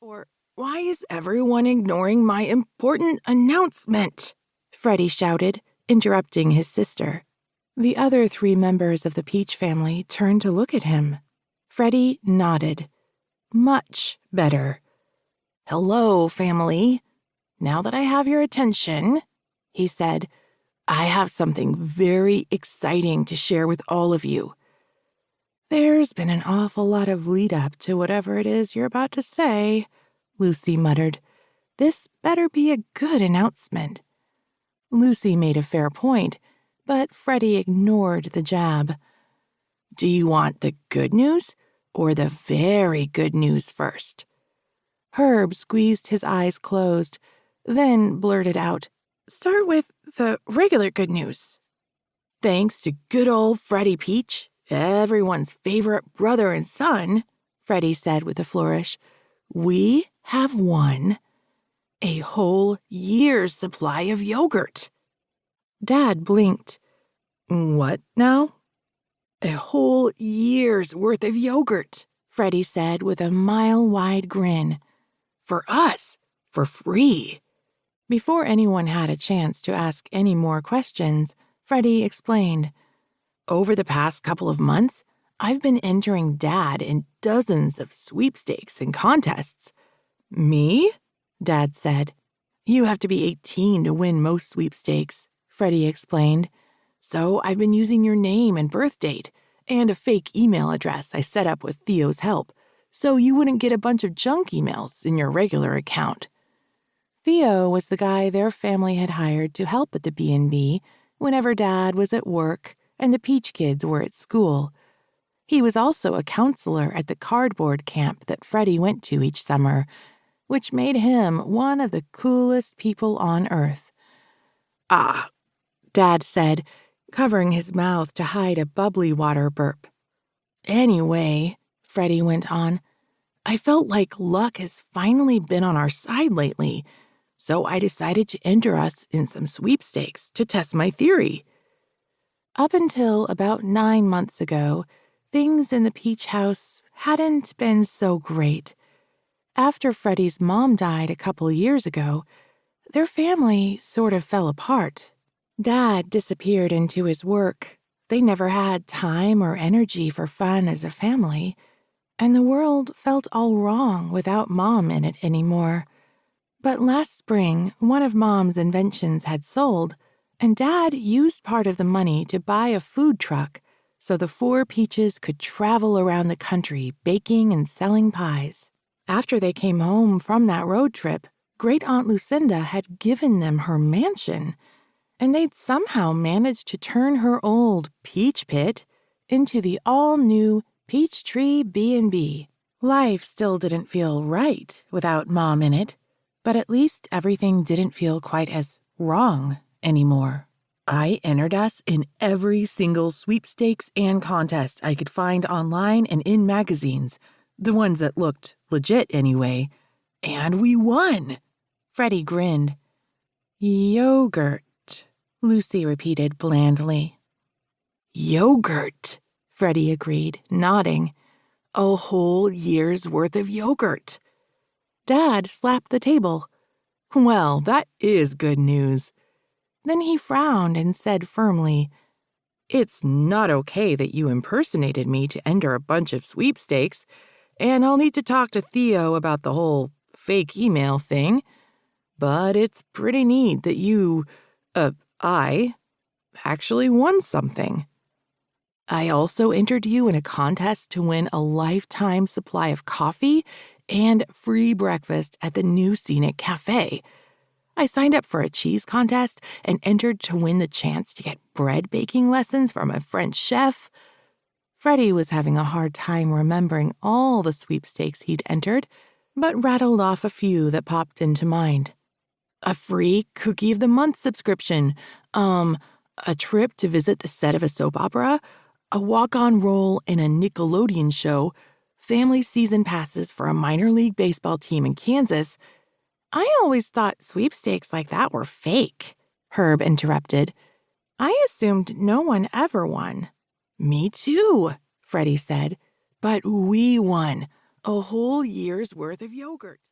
Or why is everyone ignoring my important announcement? Freddy shouted, interrupting his sister. The other 3 members of the Peach family turned to look at him. Freddy nodded. Much better. Hello, family. Now that I have your attention, he said, I have something very exciting to share with all of you. There's been an awful lot of lead-up to whatever it is you're about to say, Lucy muttered. This better be a good announcement. Lucy made a fair point, but Freddy ignored the jab. Do you want the good news or the very good news first? Herb squeezed his eyes closed, then blurted out, Start with the regular good news. Thanks to good old Freddy Peach, everyone's favorite brother and son, Freddy said with a flourish, we have won a whole year's supply of yogurt. Dad blinked. What now? A whole year's worth of yogurt, Freddy said with a mile-wide grin. For us, for free. Before anyone had a chance to ask any more questions, Freddy explained. Over the past couple of months, I've been entering Dad in dozens of sweepstakes and contests. Me? Dad said. You have to be 18 to win most sweepstakes, Freddy explained. So I've been using your name and birth date and a fake email address I set up with Theo's help, so you wouldn't get a bunch of junk emails in your regular account. Theo was the guy their family had hired to help at the B&B whenever Dad was at work and the Peach kids were at school. He was also a counselor at the cardboard camp that Freddy went to each summer, which made him one of the coolest people on Earth. Ah, Dad said, covering his mouth to hide a bubbly water burp. Anyway, Freddy went on, I felt like luck has finally been on our side lately, so I decided to enter us in some sweepstakes to test my theory. Up until about 9 months ago, things in the Peach house hadn't been so great. After Freddy's mom died a couple years ago, their family sort of fell apart. Dad disappeared into his work. They never had time or energy for fun as a family, and the world felt all wrong without Mom in it anymore. But last spring, one of Mom's inventions had sold, and Dad used part of the money to buy a food truck so the 4 Peaches could travel around the country baking and selling pies. After they came home from that road trip, Great Aunt Lucinda had given them her mansion, and they'd somehow managed to turn her old Peach Pit into the all-new Peachtree B&B. Life still didn't feel right without Mom in it, but at least everything didn't feel quite as wrong anymore. I entered us in every single sweepstakes and contest I could find online and in magazines, the ones that looked legit anyway, and we won. Freddy grinned. Yogurt, Lucy repeated blandly. Yogurt, Freddy agreed, nodding. A whole year's worth of yogurt. Dad slapped the table. Well, that is good news. Then he frowned and said firmly, It's not okay that you impersonated me to enter a bunch of sweepstakes, and I'll need to talk to Theo about the whole fake email thing. But it's pretty neat that I actually won something. I also entered you in a contest to win a lifetime supply of coffee and free breakfast at the new Scenic Cafe. I signed up for a cheese contest and entered to win the chance to get bread baking lessons from a French chef. Freddy was having a hard time remembering all the sweepstakes he'd entered, but rattled off a few that popped into mind. A free Cookie of the Month subscription, a trip to visit the set of a soap opera, a walk-on role in a Nickelodeon show, family season passes for a minor league baseball team in Kansas. I always thought sweepstakes like that were fake, Herb interrupted. I assumed no one ever won. Me too, Freddy said. But we won. A whole year's worth of yogurt.